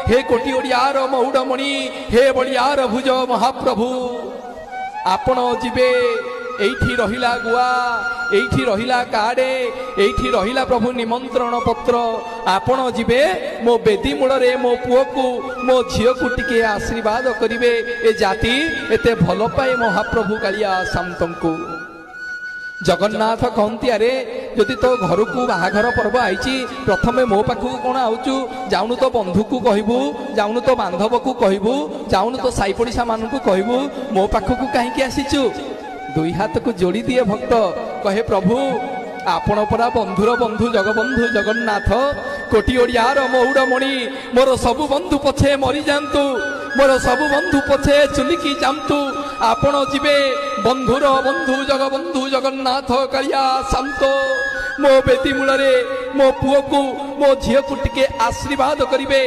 हे कोटी ओडियार मौड़मणि हे बलियार भुज महाप्रभु आपण जीवे एठी रहिला गुआ एठी रहिला काडे एठी रहिला प्रभु निमंत्रण पत्र आपण जीवे मो बेदी मूल रे मो पुओ को मो झियो को टिके आशीर्वाद करिवे ए जाति एते भल पाए महाप्रभु कालिया शांतम को जगन्नाथ कहती अरे जदि तो घर को बाहाघर पर्व आई प्रथमे मो पाखु कौन आउचु जाऊनु तो बंधु को कहबू जाऊनु तो बांधव को कहबू जाऊनु तो साई पड़िशा मान को कहबू मो पाखु कहीं आसीचु दुई हाथ को जोड़ी दिए भक्त कहे प्रभु आपण परा बंधुर बंधु जगबंधु जगन्नाथ कोटी ओडियार मौड़मणि मोर सबु बंधु पछे मरी जातु मोर सबु बंधु पछे चुलिकी जातु आपण जीवे बंधुर बंधु जगबंधु जगन्नाथ कालिया शांत मो बेदी मूल रे मो पुओ को मो झियो को टिके आशीर्वाद करिवे।